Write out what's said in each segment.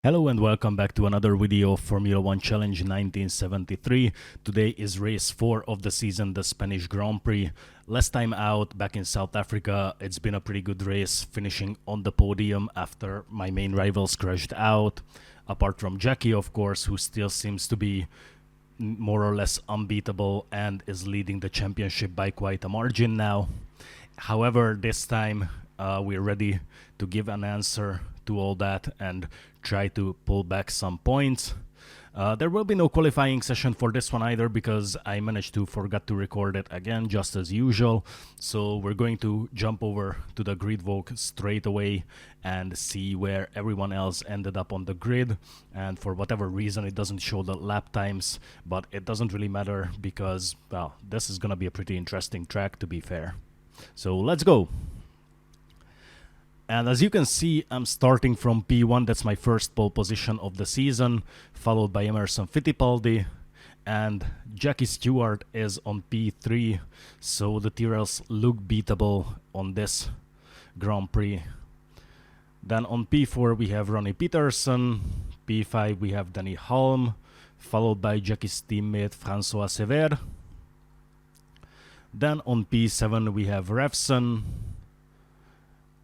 Hello and welcome back to another video of Formula 1 Challenge 1973. Today is race 4 of the season, the Spanish Grand Prix. Last time out, back in South Africa, it's been a pretty good race, finishing on the podium after my main rivals crashed out. Apart from Jackie, of course, who still seems to be more or less unbeatable and is leading the championship by quite a margin now. However, this time we're ready to give an answer to all that and try to pull back some points. There will be no qualifying session for this one either because I managed to forget to record it again, just as usual. So we're going to jump over to the grid walk straight away and see where everyone else ended up on the grid. And for whatever reason, it doesn't show the lap times, but it doesn't really matter because, well, this is gonna be a pretty interesting track, to be fair. So let's go. And as you can see, I'm starting from P1, that's my first pole position of the season, followed by Emerson Fittipaldi, and Jackie Stewart is on P3, so the Tyrrells look beatable on this Grand Prix. Then on P4 we have Ronnie Peterson, P5 we have Danny Halm, followed by Jackie's teammate Francois Sever. Then on P7 we have Revson,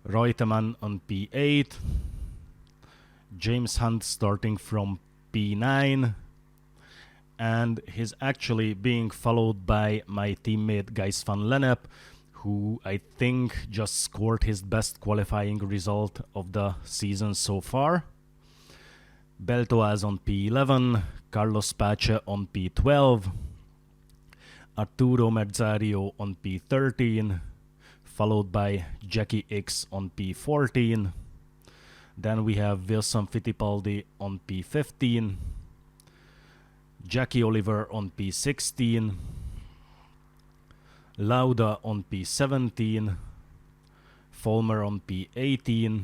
Reutemann on P8, James Hunt starting from P9, and he's actually being followed by my teammate Gijs van Lennep, who I think just scored his best qualifying result of the season so far. Beltoise on P11, Carlos Pace on P12, Arturo Merzario on P13, followed by Jackie X on P14. Then we have Wilson Fittipaldi on P15, Jackie Oliver on P16, Lauda on P17, Vollmer on P18.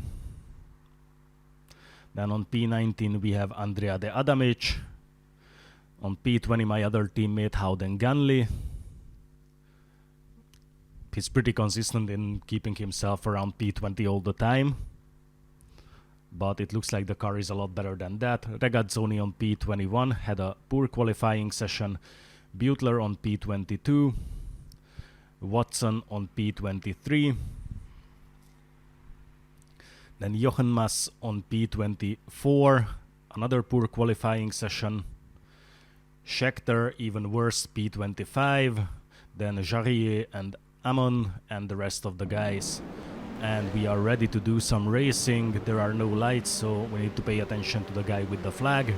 Then on P19 we have Andrea De Adamic. On P20 my other teammate Howden Ganley. He's pretty consistent in keeping himself around P20 all the time. But it looks like the car is a lot better than that. Regazzoni on P21 had a poor qualifying session. Butler on P22. Watson on P23. Then Jochen Mass on P24. Another poor qualifying session. Scheckter, even worse, P25. Then Jarier and Amon and the rest of the guys, and we are ready to do some racing. There are no lights, so we need to pay attention to the guy with the flag.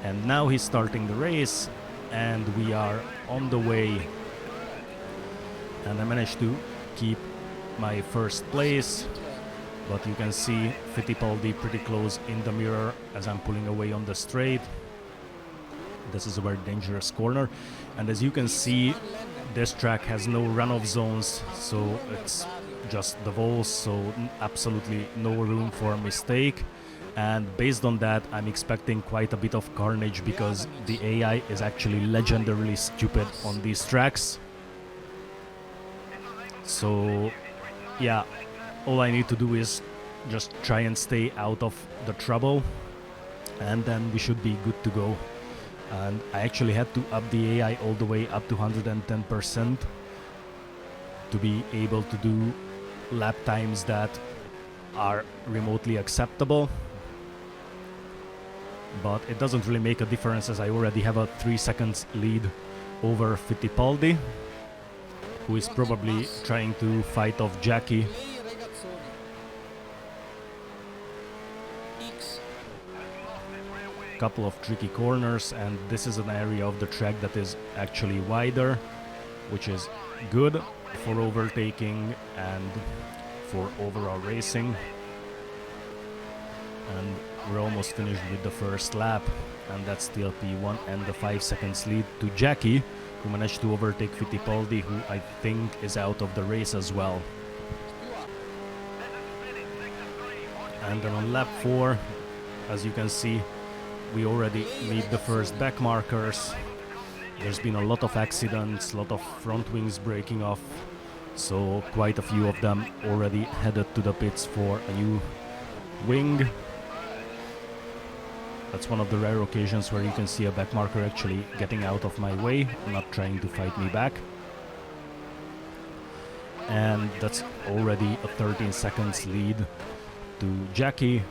And now he's starting the race, and we are on the way. And I managed to keep my first place, but you can see Fittipaldi pretty close in the mirror as I'm pulling away on the straight. This is a very dangerous corner, and as you can see, this track has no runoff zones, so it's just the walls, so absolutely no room for a mistake. And based on that, I'm expecting quite a bit of carnage because the AI is actually legendarily stupid on these tracks. So yeah, all I need to do is just try and stay out of the trouble, and then we should be good to go. And I actually had to up the AI all the way up to 110% to be able to do lap times that are remotely acceptable. But it doesn't really make a difference as I already have a 3 seconds lead over Fittipaldi, who is probably trying to fight off Jackie. Couple of tricky corners, and this is an area of the track that is actually wider, which is good for overtaking and for overall racing. And we're almost finished with the first lap, and that's still P1 and the 5 seconds lead to Jackie, who managed to overtake Fittipaldi, who I think is out of the race as well. And then on lap 4, as you can see, we already meet the first back markers. There's been a lot of accidents, a lot of front wings breaking off, so quite a few of them already headed to the pits for a new wing. That's one of the rare occasions where you can see a backmarker actually getting out of my way, not trying to fight me back. And that's already a 13 seconds lead to Jackie.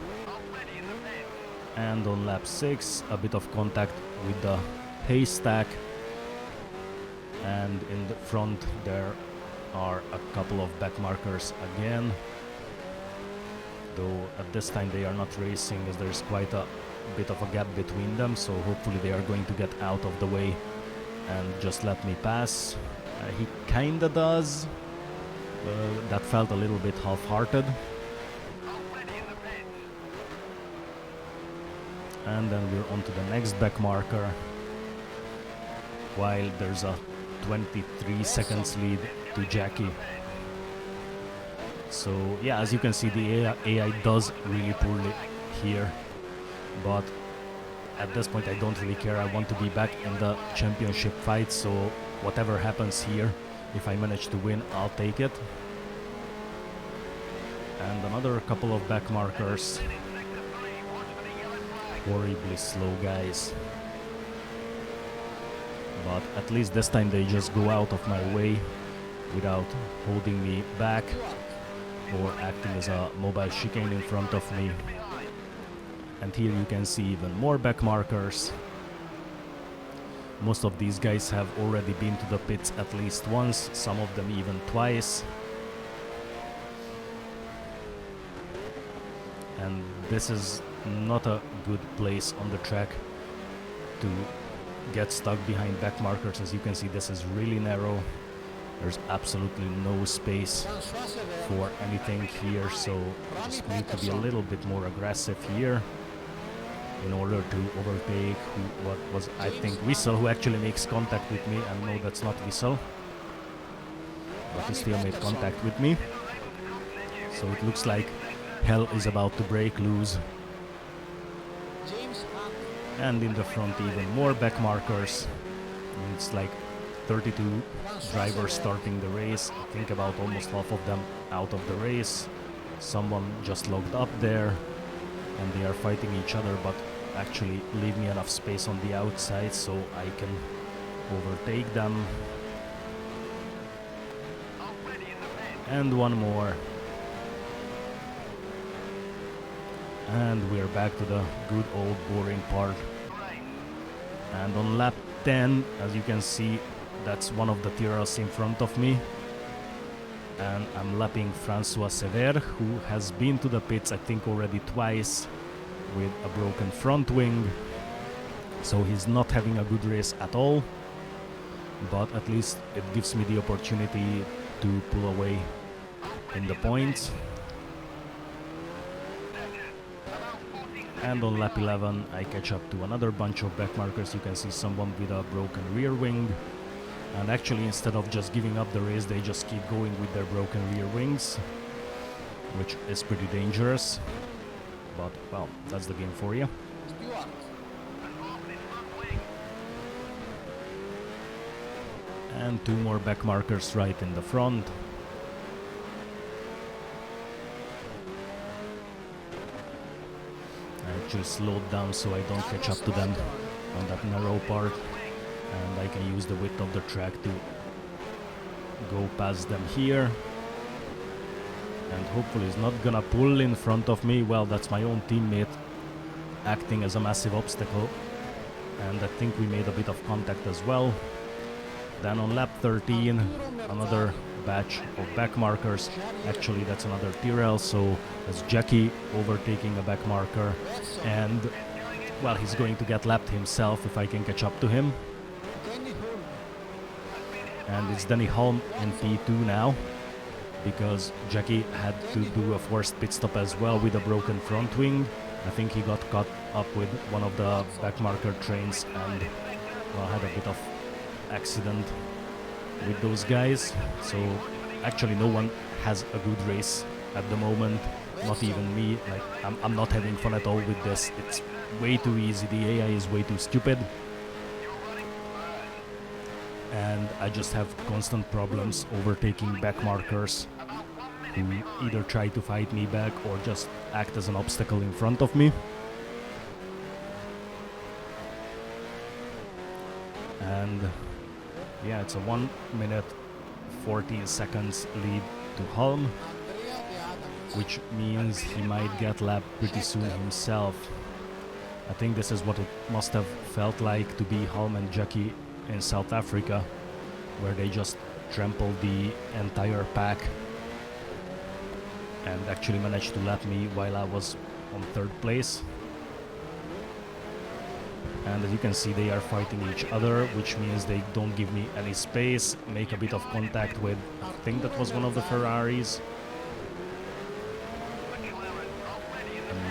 And on lap 6, a bit of contact with the haystack. And in the front there are a couple of backmarkers again. Though at this time they are not racing, as there's quite a bit of a gap between them, so hopefully they are going to get out of the way and just let me pass. He kinda does. That felt a little bit half-hearted. And then we're on to the next back marker, while there's a 23 seconds lead to Jackie. So yeah, as you can see, the AI does really poorly here, but at this point I don't really care. I want to be back in the championship fight, so whatever happens here, if I manage to win, I'll take it. And another couple of back markers. Horribly slow guys. But at least this time they just go out of my way without holding me back or acting as a mobile chicane in front of me. And here you can see even more back markers. Most of these guys have already been to the pits at least once, some of them even twice. And this is not a good place on the track to get stuck behind back markers. As you can see, this is really narrow. There's absolutely no space for anything here, so I just need to be a little bit more aggressive here in order to overtake what was, I think, Whistle, who actually makes contact with me. And no, that's not Whistle, but he still made contact with me. So it looks like hell is about to break loose. And in the front, even more back markers. It's like 32 drivers starting the race. I think about almost half of them out of the race. Someone just logged up there and they are fighting each other, but actually leave me enough space on the outside so I can overtake them. And one more. And we're back to the good old boring part. And on lap 10, as you can see, that's one of the Tyrrells in front of me. And I'm lapping Francois Sever, who has been to the pits, I think, already twice with a broken front wing. So he's not having a good race at all. But at least it gives me the opportunity to pull away in the points. And on lap 11 I catch up to another bunch of back markers. You can see someone with a broken rear wing, and actually instead of just giving up the race, they just keep going with their broken rear wings, which is pretty dangerous. But well, that's the game for you. And two more back markers right in the front. Actually slowed down so I don't catch up to them on that narrow part, and I can use the width of the track to go past them here, and hopefully it's not gonna pull in front of me. Well, that's my own teammate acting as a massive obstacle, and I think we made a bit of contact as well. Then on lap 13, another batch of back markers. Actually, that's another Tyrrell, so that's Jackie overtaking a back marker, and well, he's going to get lapped himself if I can catch up to him. And it's Denny Hulme in P2 now, because Jackie had to do a forced pit stop as well with a broken front wing. I think he got caught up with one of the back marker trains and well, had a bit of accident with those guys. So actually no one has a good race at the moment, not even me. Like I'm not having fun at all with this. It's way too easy. The AI is way too stupid, and I just have constant problems overtaking back markers who either try to fight me back or just act as an obstacle in front of me. And yeah, it's a 1 minute 14 seconds lead to Hulme, which means he might get lapped pretty soon himself. I think this is what it must have felt like to be Hulme and Jackie in South Africa, where they just trampled the entire pack and actually managed to lap me while I was on third place. And as you can see, they are fighting each other, which means they don't give me any space, make a bit of contact with, I think that was one of the Ferraris.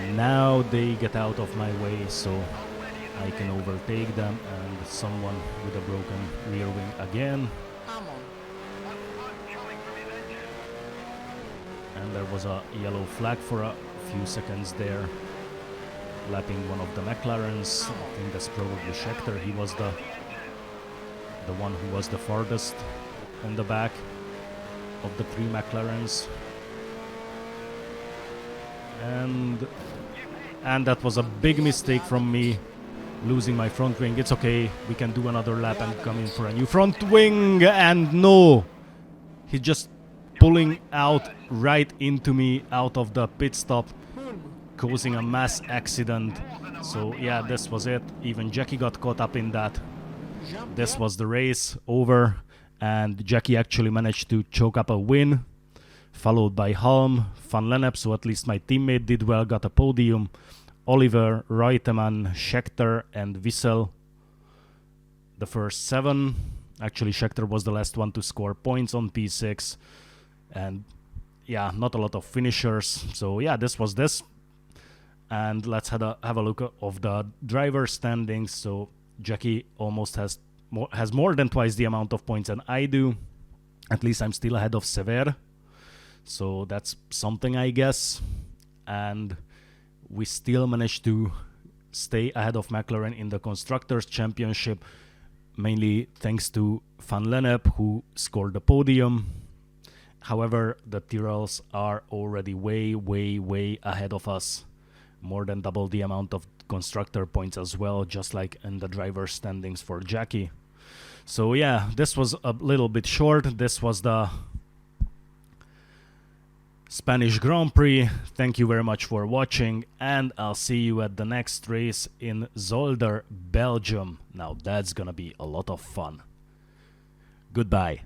And now they get out of my way, so I can overtake them, and someone with a broken rear wing again. And there was a yellow flag for a few seconds there, lapping one of the McLarens. I think that's probably Scheckter. He was the one who was the farthest in the back of the three McLarens. And that was a big mistake from me, losing my front wing. It's okay, we can do another lap and come in for a new front wing. And no, he's just pulling out right into me out of the pit stop, causing a mass accident. So yeah, this was it. Even Jackie got caught up in that. This was the race over, and Jackie actually managed to choke up a win, followed by Hulme, Van Lennep, so at least my teammate did well, got a podium. Oliver, Reutemann, Scheckter and Wiesel, the first 7. Actually, Scheckter was the last one to score points on P6. And yeah, not a lot of finishers. So yeah, this was this. And let's have a look of the driver standings. So Jackie almost has more than twice the amount of points than I do. At least I'm still ahead of Sever. So that's something, I guess. And we still managed to stay ahead of McLaren in the Constructors' Championship, mainly thanks to Van Lennep, who scored the podium. However, the Tyrrells are already way ahead of us. More than double the amount of constructor points as well, just like in the driver standings for Jackie. So yeah, this was a little bit short. This was the Spanish Grand Prix. Thank you very much for watching, and I'll see you at the next race in Zolder, Belgium. Now that's gonna be a lot of fun. Goodbye.